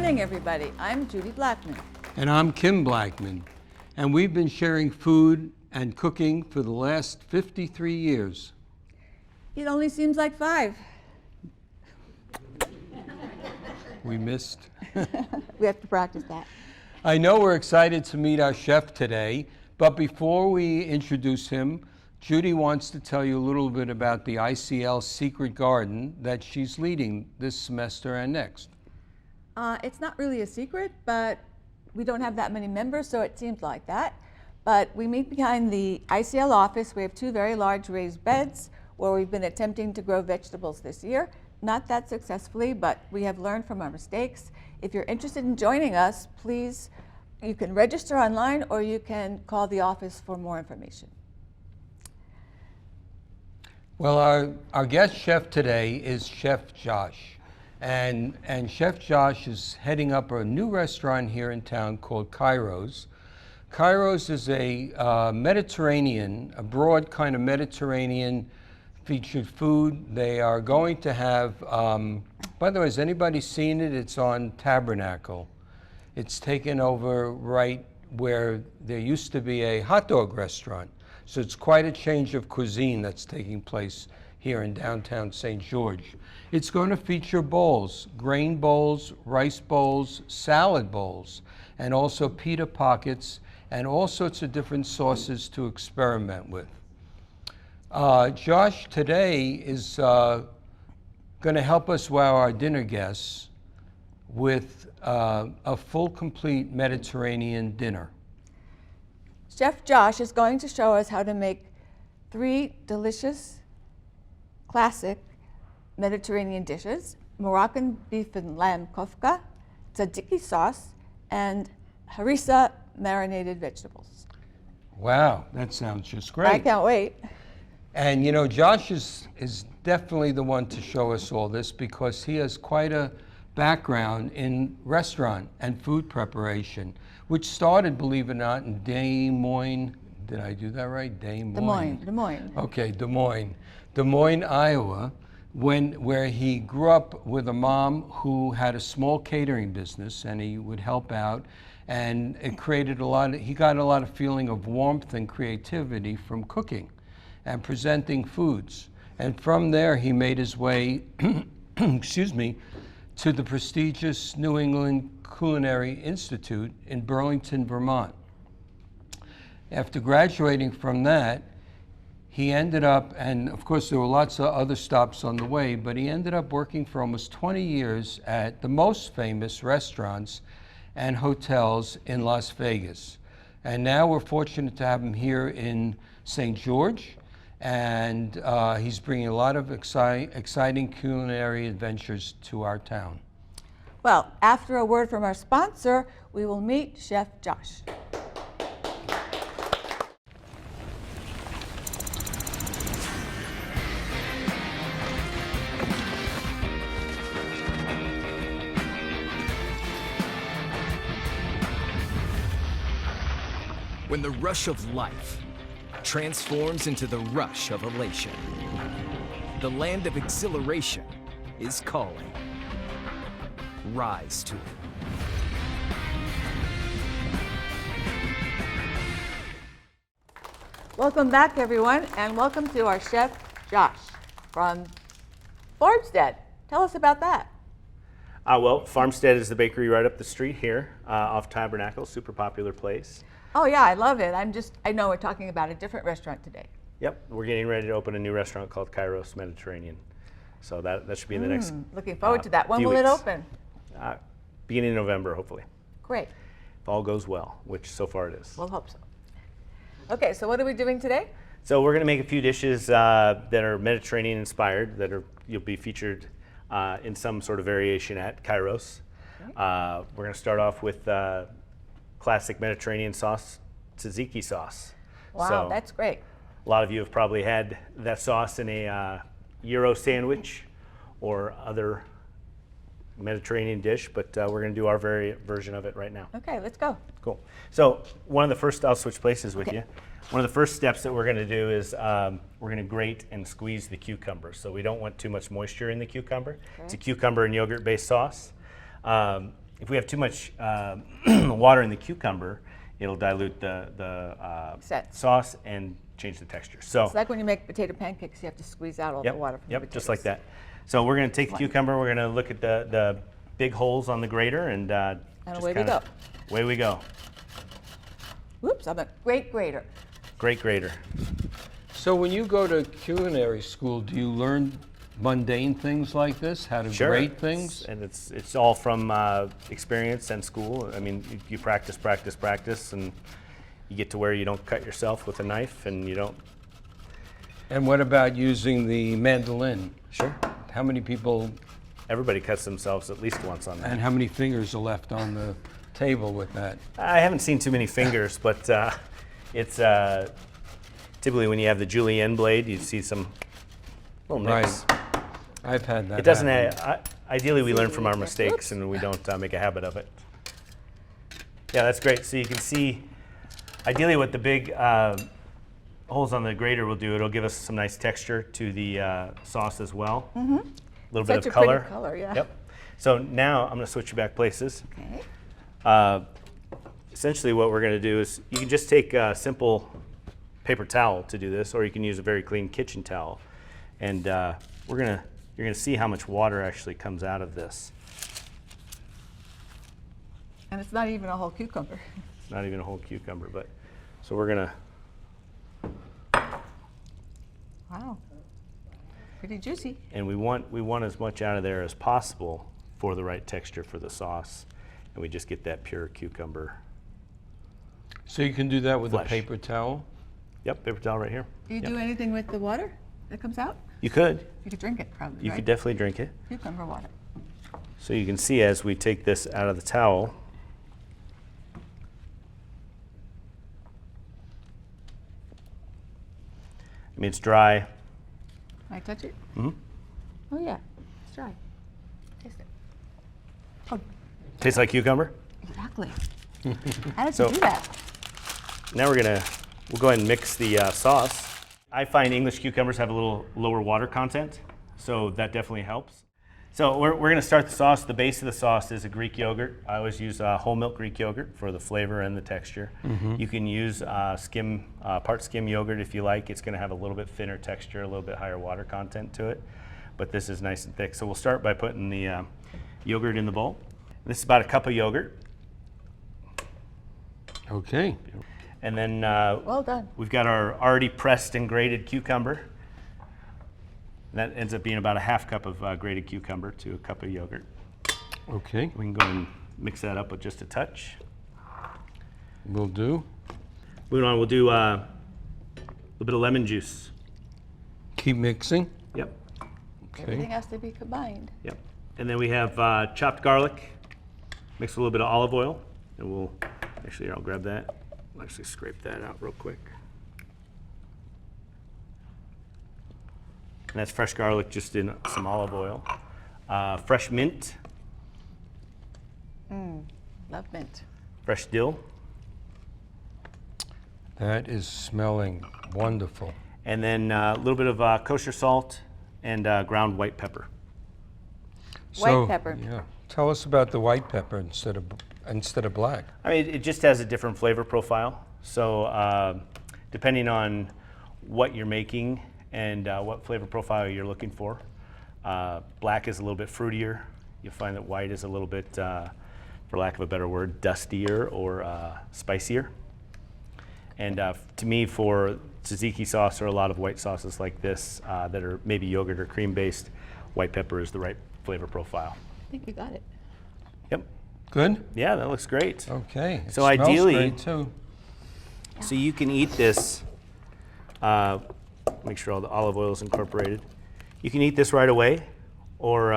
morning, everybody. I'm Judy Blackman. And I'm Kim Blackman. And we've been sharing food and cooking for the last 53 years. It only seems like 5. We missed. We have to practice that. I know we're excited to meet our chef today, but before we introduce him, Judy wants to tell you a little bit about the ICL Secret Garden that she's leading this semester and next. It's not really a secret, but we don't have that many members, so it seems like that. But we meet behind the ICL office. We have 2 very large raised beds where we've been attempting to grow vegetables this year. Not that successfully, but we have learned from our mistakes. If you're interested in joining us, please, you can register online or you can call the office for more information. Well, our guest chef today is Chef Josh. And Chef Josh is heading up a new restaurant here in town called Kairos. Kairos is a Mediterranean, a broad kind of Mediterranean featured food. They are going to have, by the way, has anybody seen it? It's on Tabernacle. It's taken over right where there used to be a hot dog restaurant. So it's quite a change of cuisine that's taking place here in downtown St. George. It's going to feature bowls, grain bowls, rice bowls, salad bowls, and also pita pockets, and all sorts of different sauces to experiment with. Josh today is going to help us wow our dinner guests with a full, complete Mediterranean dinner. Chef Josh is going to show us how to make 3 delicious, classic Mediterranean dishes: Moroccan beef and lamb kofta, tzatziki sauce, and harissa marinated vegetables. Wow, that sounds just great. I can't wait. And you know, Josh is definitely the one to show us all this because he has quite a background in restaurant and food preparation, which started, believe it or not, in Des Moines. Did I do that right? Des Moines. Des Moines. Okay, Des Moines, Iowa, where he grew up with a mom who had a small catering business, and he would help out, and it created he got a lot of feeling of warmth and creativity from cooking and presenting foods. And from there, he made his way, excuse me, to the prestigious New England Culinary Institute in Burlington, Vermont. After graduating from that, he ended up, and of course there were lots of other stops on the way, but he ended up working for almost 20 years at the most famous restaurants and hotels in Las Vegas. And now we're fortunate to have him here in St. George, and he's bringing a lot of exciting culinary adventures to our town. Well, after a word from our sponsor, we will meet Chef Josh. When the rush of life transforms into the rush of elation, the land of exhilaration is calling. Rise to it. Welcome back, everyone, and welcome to our chef, Josh, from Farmstead. Tell us about that. Well, Farmstead is the bakery right up the street here off Tabernacle, super popular place. Oh yeah, I love it. I know we're talking about a different restaurant today. Yep, we're getting ready to open a new restaurant called Kairos Mediterranean. So that should be in the next Looking forward to that. When few will it weeks. open? Beginning of November, hopefully. Great. If all goes well, which so far it is. We'll hope so. Okay, so what are we doing today? So we're going to make a few dishes that are Mediterranean inspired, you'll be featured in some sort of variation at Kairos. Okay. We're going to start off with classic Mediterranean sauce, tzatziki sauce. Wow, so that's great. A lot of you have probably had that sauce in a Euro sandwich or other Mediterranean dish, but we're going to do our version of it right now. Okay, let's go. Cool. So one of the first, I'll switch places with Okay. you. One of the first steps that we're going to do is we're going to grate and squeeze the cucumber. So we don't want too much moisture in the cucumber. Okay. It's a cucumber and yogurt-based sauce. if we have too much water in the cucumber, it'll dilute the Set. sauce and change the texture. So It's like when you make potato pancakes, you have to squeeze out all the water from the yep, potatoes. just like that. So we're going to take the cucumber, we're going to look at the big holes on the grater, and just away we kinda- go. Away we go. Whoops, I'm a great grater. Great grater. So when you go to culinary school, do you learn mundane things like this? How to grate things? And it's all from experience and school. I mean, you practice, practice, practice, and you get to where you don't cut yourself with a knife, and you don't. And what about using the mandolin? Sure. How many people Everybody cuts themselves at least once on that. and how many fingers are left on the table with that? I haven't seen too many fingers, but it's typically when you have the julienne blade, you see some little nicks. Right. I've had that. It doesn't. happen. Ideally, we learn from our Oops. mistakes, and we don't make a habit of it. Yeah, that's great. So you can see, ideally, what the big holes on the grater will do, it'll give us some nice texture to the sauce as well. Mm-hmm. A little bit Such of a pretty color. color, yeah. Yep. So now I'm going to switch you back places. Okay. Essentially, what we're going to do is you can just take a simple paper towel to do this, or you can use a very clean kitchen towel, and you're going to see how much water actually comes out of this. And it's not even a whole cucumber. Not even a whole cucumber, but so we're going to. Wow. Pretty juicy. And we want as much out of there as possible for the right texture for the sauce, and we just get that pure cucumber. So you can do that with Flesh. a paper towel? Yep, paper towel right here. Do you Yep. do anything with the water that comes out? You could. You could drink it probably, You right? could definitely drink it. Cucumber water. So you can see as we take this out of the towel, I mean, it's dry. Can I touch it? Mhm. Oh yeah, it's dry. Taste it. Oh, Tastes like cucumber. exactly. How did So- you do that? Now we'll go ahead and mix the sauce. I find English cucumbers have a little lower water content, so that definitely helps. So we're going to start the sauce. The base of the sauce is a Greek yogurt. I always use whole milk Greek yogurt for the flavor and the texture. You can use part skim yogurt if you like. It's going to have a little bit thinner texture, a little bit higher water content to it. But this is nice and thick. So we'll start by putting the yogurt in the bowl. This is about a cup of yogurt. Okay. And then Well done. we've got our already pressed and grated cucumber. That ends up being about a half cup of grated cucumber to a cup of yogurt. Okay. We can go and mix that up with just a touch. Will do. Moving on, we'll do a little bit of lemon juice. Keep mixing. Yep, Everything Okay. has to be combined. yep. And then we have chopped garlic mixed with a little bit of olive oil. And we'll, actually, here, I'll grab that. We'll actually scrape that out real quick. And that's fresh garlic just in some olive oil. Fresh mint, Love mint. fresh dill, That is smelling wonderful. and then a little bit of kosher salt and ground white pepper. White pepper. Yeah. Tell us about the white pepper instead of black. I mean, it just has a different flavor profile. So depending on what you're making and what flavor profile you're looking for, black is a little bit fruitier. You'll find that white is a little bit, for lack of a better word, dustier or spicier. And to me, for tzatziki sauce or a lot of white sauces like this that are maybe yogurt or cream based, white pepper is the right flavor profile. I think you got it. Yep. Good? Yeah, that looks great. Okay. It So smells ideally- great too. So you can eat this, make sure all the olive oil is incorporated. You can eat this right away, or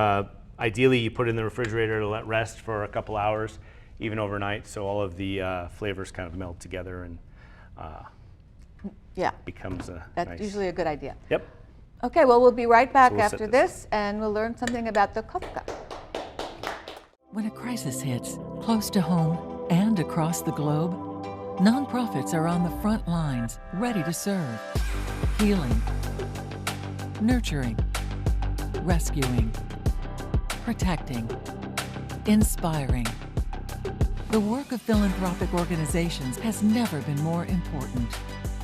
ideally you put it in the refrigerator to let rest for a couple hours, even overnight, so all of the flavors kind of meld together and Yeah, becomes a that's nice. usually a good idea. Yep. Okay, well, we'll be right back So we'll set after this this, and we'll learn something about the kofta. When a crisis hits, close to home and across the globe, nonprofits are on the front lines, ready to serve. Healing, nurturing, rescuing, protecting, inspiring. The work of philanthropic organizations has never been more important,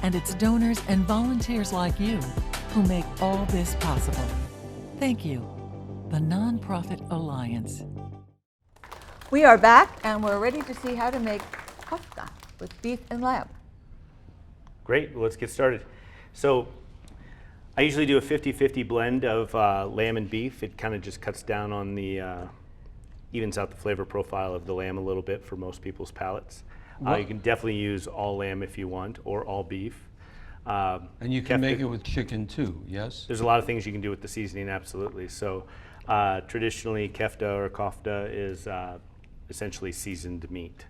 and it's donors and volunteers like you who make all this possible. Thank you. The Nonprofit Alliance. We are back and we're ready to see how to make kofta with beef and lamb. Great, well, let's get started. So I usually do a 50-50 blend of lamb and beef. It kind of just cuts down on the, evens out the flavor profile of the lamb a little bit for most people's palates. You can definitely use all lamb if you want, or all beef. And you can make it with chicken too, yes? There's a lot of things you can do with the seasoning, absolutely. So traditionally, kefta or kofta is essentially seasoned meat.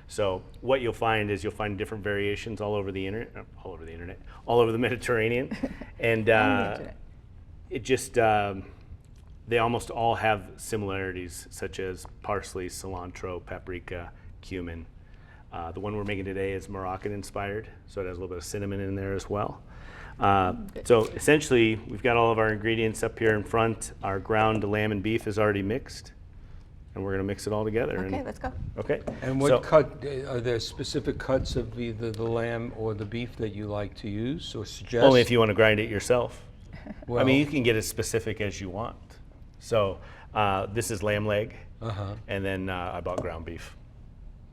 So what you'll find is you'll find different variations all over the internet, all over the Mediterranean, and it just they almost all have similarities, such as parsley, cilantro, paprika, cumin. The one we're making today is Moroccan inspired, so it has a little bit of cinnamon in there as well. So essentially, we've got all of our ingredients up here in front. Our ground lamb and beef is already mixed, and we're going to mix it all together. Okay, let's go. Okay. And what cut, are there specific cuts of either the lamb or the beef that you like to use or suggest? Only if you want to grind it yourself. Well, I mean, you can get as specific as you want. So this is lamb leg, and then I bought ground beef.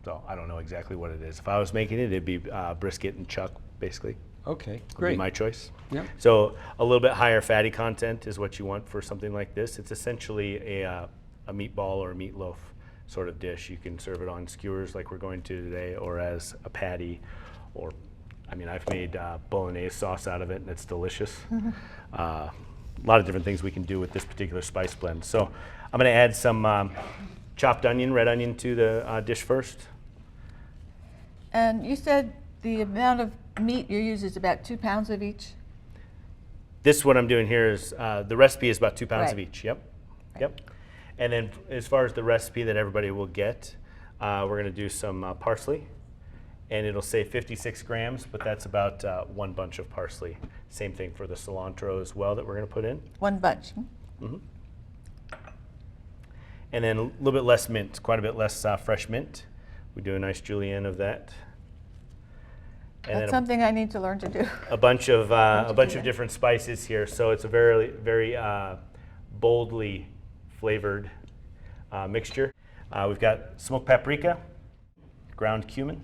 So I don't know exactly what it is. If I was making it, it'd be brisket and chuck, basically. Okay, Would great. be my choice. Yep. So a little bit higher fatty content is what you want for something like this. It's essentially a meatball or a meatloaf sort of dish. You can serve it on skewers like we're going to today, or as a patty, or I mean, I've made bolognese sauce out of it, and it's delicious. A lot of different things we can do with this particular spice blend. So I'm going to add some chopped onion, red onion, to the dish first. And you said the amount of meat you use is about 2 pounds of each? This, what I'm doing here is, the recipe is about 2 pounds of Right. each, yep. Yep. And then as far as the recipe that everybody will get, we're gonna do some parsley, and it'll say 56 grams, but that's about 1 bunch of parsley. Same thing for the cilantro as well that we're gonna put in. 1 bunch. And then a little bit less mint, quite a bit less fresh mint. We do a nice julienne of that. And That's then something I need to learn to do. a bunch of different spices here. So it's a very boldly flavored mixture. We've got smoked paprika, ground cumin.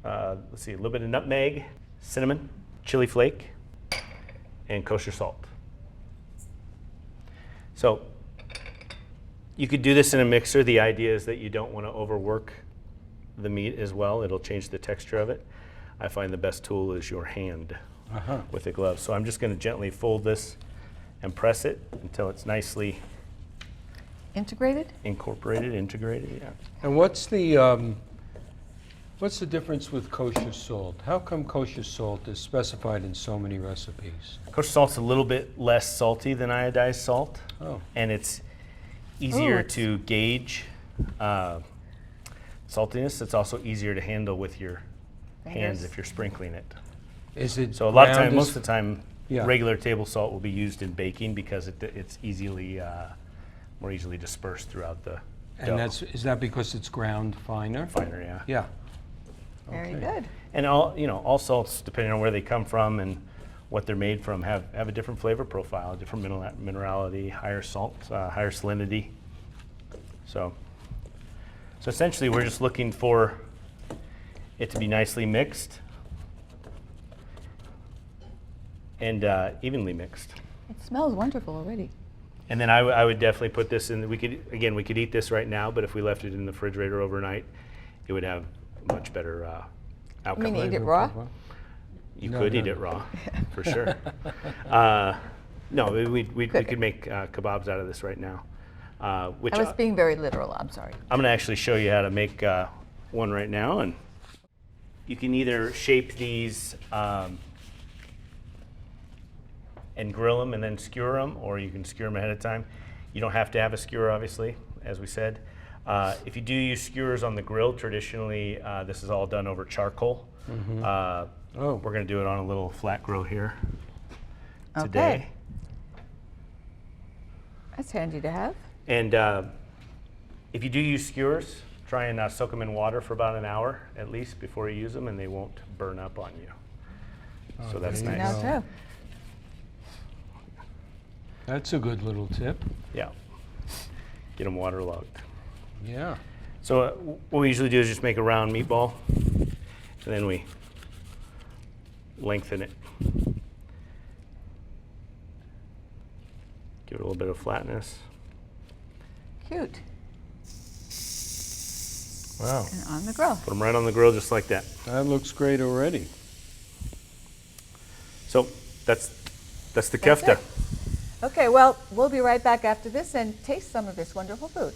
Let's see, a little bit of nutmeg, cinnamon, chili flake, and kosher salt. So you could do this in a mixer. The idea is that you don't want to overwork the meat as well. It'll change the texture of it. I find the best tool is your hand with a glove. So I'm just going to gently fold this and press it until it's nicely Integrated? integrated, yeah. And what's the difference with kosher salt? How come kosher salt is specified in so many recipes? Kosher salt's a little bit less salty than iodized salt, and it's easier to gauge saltiness. It's also easier to handle with your hands if you're sprinkling it. Is it So a lot of ground time, most of the time, Yeah. regular table salt will be used in baking because it's easily more easily dispersed throughout the dough. And is that because it's ground finer? Finer, yeah. Yeah. Very Okay. good. And all salts, depending on where they come from and what they're made from, have a different flavor profile, different minerality, higher salt, higher salinity. So essentially, we're just looking for it to be nicely mixed and evenly mixed. It smells wonderful already. And then I would definitely put this in. We could eat this right now, but if we left it in the refrigerator overnight, it would have a much better outcome. You mean eat it raw? You could eat it raw, for sure. No, we could make kebabs out of this right now. Which I was being very literal, I'm sorry. I'm going to actually show you how to make one right now. And you can either shape these and grill them and then skewer them, or you can skewer them ahead of time. You don't have to have a skewer, obviously, as we said. If you do use skewers on the grill, traditionally this is all done over charcoal. We're going to do it on a little flat grill here today. Okay. That's handy to have. And if you do use skewers, try and soak them in water for about an hour at least before you use them, and they won't burn up on you. So that's there you nice. Now too. That's a good little tip. Yeah. Get them waterlogged. Yeah. So what we usually do is just make a round meatball, and then we lengthen it. Give it a little bit of flatness. Cute. Wow. And on the grill. Put them right on the grill just like that. That looks great already. So that's the That's kefta. it. Okay, well, we'll be right back after this and taste some of this wonderful food.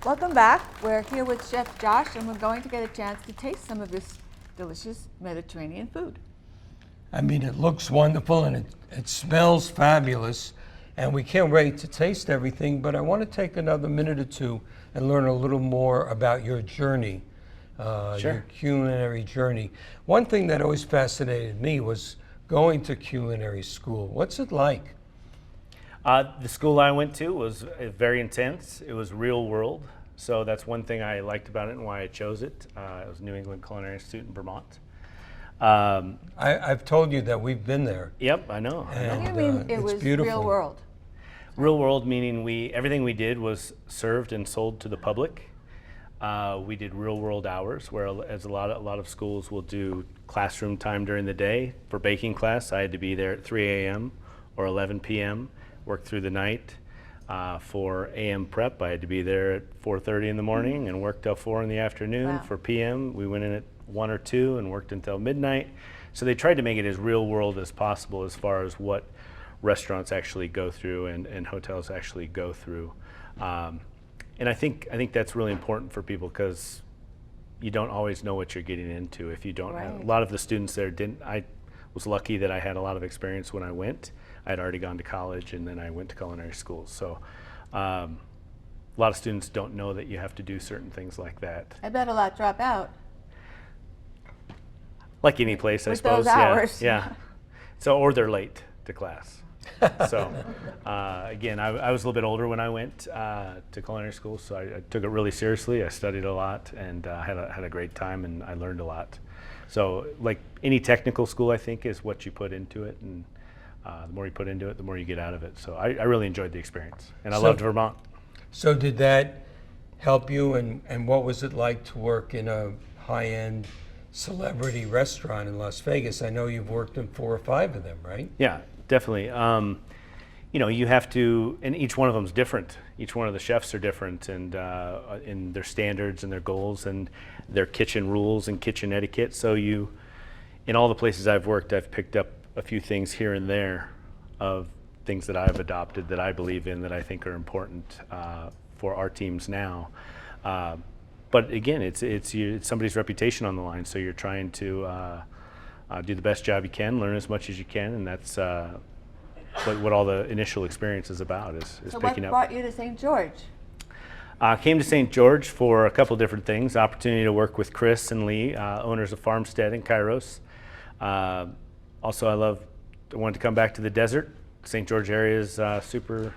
Welcome back. We're here with Chef Josh, and we're going to get a chance to taste some of this delicious Mediterranean food. I mean, it looks wonderful and it smells fabulous, and we can't wait to taste everything, but I want to take another minute or two and learn a little more about your journey, your culinary journey. One thing that always fascinated me was going to culinary school. What's it like? The school I went to was very intense. It was real world. So that's one thing I liked about it and why I chose it. It was New England Culinary Institute in Vermont. I've told you that we've been there. Yep, I know. What And, do you mean it it's was beautiful. real world? Real world meaning everything we did was served and sold to the public. We did real world hours, whereas a lot of schools will do classroom time during the day. For baking class, I had to be there at 3 a.m. or 11 p.m., work through the night. For AM prep, I had to be there at 4:30 in the morning and worked till 4 in the afternoon. Wow. For PM, we went in at 1 or 2 and worked until midnight. So they tried to make it as real world as possible as far as what restaurants actually go through and hotels actually go through. And I think that's really important for people because you don't always know what you're getting into if you don't have. Right. A lot of the students there didn't. I was lucky that I had a lot of experience when I went. I had already gone to college and then I went to culinary school. So a lot of students don't know that you have to do certain things like that. I bet a lot drop out. Like any place, I With suppose. those hours. Yeah. So, or they're late to class. So, again, I was a little bit older when I went to culinary school, so I took it really seriously. I studied a lot and had a great time, and I learned a lot. So, like any technical school, I think, is what you put into it, and the more you put into it, the more you get out of it. So, I really enjoyed the experience, and I loved Vermont. So did that help you, and what was it like to work in a high-end celebrity restaurant in Las Vegas? I know you've worked in 4 or 5 of them, right? Yeah, definitely. You have to, and each one of them is different. Each one of the chefs are different, and in their standards and their goals and their kitchen rules and kitchen etiquette. So in all the places I've worked, I've picked up a few things here and there of things that I've adopted that I believe in that I think are important for our teams now. But again, it's somebody's reputation on the line, so you're trying to do the best job you can, learn as much as you can, and that's what all the initial experience is about, is So picking what up. brought you to St. George? Came to St. George for a couple different things. Opportunity to work with Chris and Lee, owners of Farmstead and Kairos. Also, I wanted to come back to the desert. St. George area is super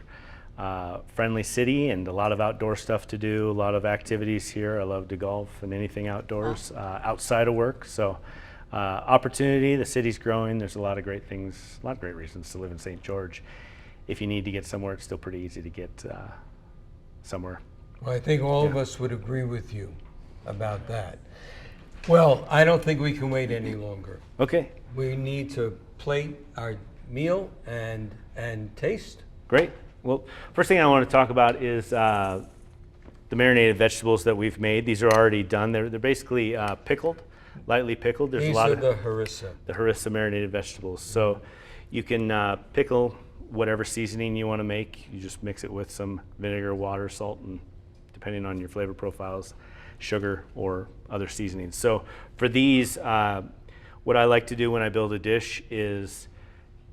friendly city and a lot of outdoor stuff to do, a lot of activities here. I love to golf and anything outdoors, outside of work. So opportunity, the city's growing. There's a lot of great things, a lot of great reasons to live in St. George. If you need to get somewhere, it's still pretty easy to get somewhere. Well, I think all of us would agree with you about that. Well, I don't think we can wait any longer. Okay, We need to plate our meal and taste. great. Well, first thing I want to talk about is the marinated vegetables that we've made. These are already done. They're basically pickled, lightly pickled. There's These a lot are of the harissa. the harissa marinated vegetables. So you can pickle whatever seasoning you want to make. You just mix it with some vinegar, water, salt, and depending on your flavor profiles, sugar or other seasonings. So for these, what I like to do when I build a dish is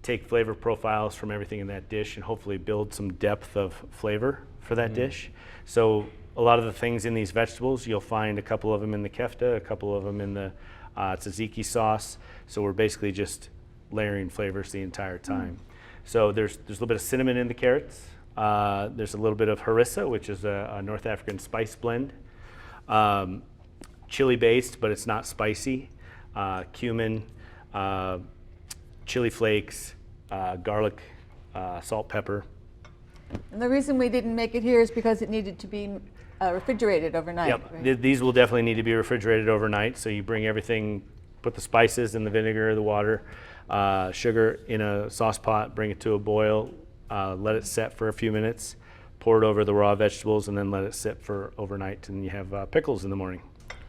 take flavor profiles from everything in that dish and hopefully build some depth of flavor for that dish. So a lot of the things in these vegetables, you'll find a couple of them in the kefta, a couple of them in the tzatziki sauce. So we're basically just layering flavors the entire time. So there's a little bit of cinnamon in the carrots. There's a little bit of harissa, which is a North African spice blend. Chili based, but it's not spicy. Cumin, chili flakes, garlic, salt, pepper. And the reason we didn't make it here is because it needed to be refrigerated overnight. Yep, right? these will definitely need to be refrigerated overnight. So you bring everything, put the spices in the vinegar, the water, sugar in a sauce pot, bring it to a boil, let it set for a few minutes, pour it over the raw vegetables, and then let it sit for overnight, and you have pickles in the morning.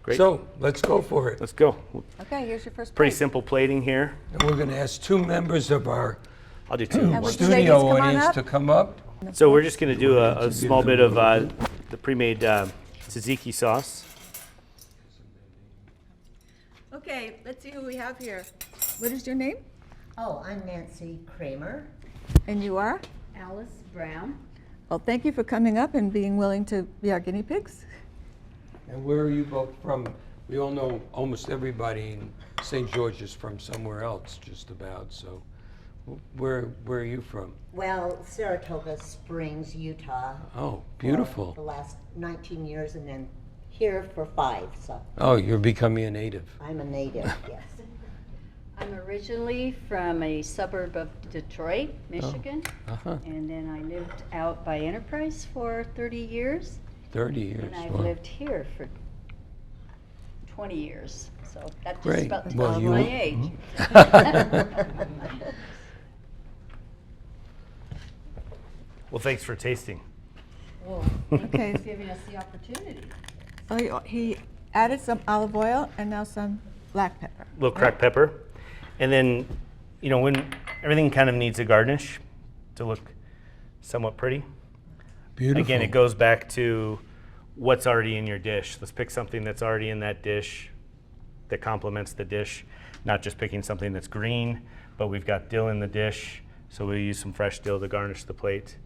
Great. So let's go for it. Let's go. Okay, here's your first Pretty plate. simple plating here. And we're going to ask 2 members of our I'll do 2. And would you ladies studio come on audience up? to come up. So we're just going to do a small bit of the pre-made tzatziki sauce. Okay, let's see who we have here. What is your name? Oh, I'm Nancy Kramer. And you are? Alice Brown. Well, thank you for coming up and being willing to be our guinea pigs. And where are you both from? We all know almost everybody in St. George is from somewhere else, just about. So where are you from? Well, Saratoga Springs, Utah. Oh, For beautiful. the last 19 years, and then here for 5, so Oh, you're becoming a native. I'm a native, yes. I'm originally from a suburb of Detroit, Michigan, Uh-huh. and then I lived out by Enterprise for 30 years, 30 years. and I've Wow. lived here for 20 years. So that just Great. about Well, tells you- my age. Well, thanks for tasting. Okay. Giving us the opportunity. So he added some olive oil and now some black pepper. A little cracked pepper. And then, when everything kind of needs a garnish to look somewhat pretty. Beautiful. Again, it goes back to what's already in your dish. Let's pick something that's already in that dish that complements the dish, not just picking something that's green, but we've got dill in the dish, so we'll use some fresh dill to garnish the plate.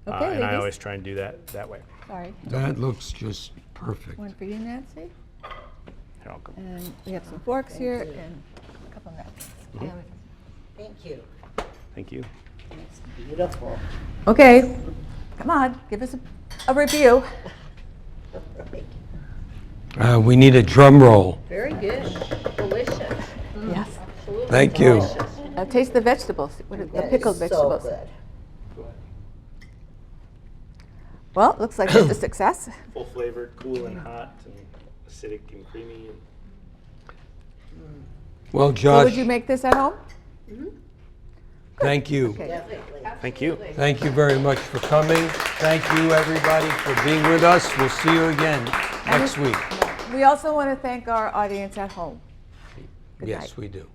Okay, And I ladies. always try and do that way. Sorry. That looks just perfect. One for you, Nancy. Here, I'll go. And we have some forks here and a couple napkins. Thank you. Thank you. It's beautiful. Okay, come on, give us a review. We need a drum roll. Very good. Delicious. Yes. Absolutely Thank you. delicious. Now taste the vegetables, what are the That pickled is vegetables. So good. Well, looks like it's a success. Full flavored, cool and hot, and acidic and creamy. Well, So Josh, would you make this at home? thank you. Okay. Definitely. Thank you. Thank you very much for coming. Thank you, everybody, for being with us. We'll see you again next week. We also want to thank our audience at home. Good Yes, night. we do.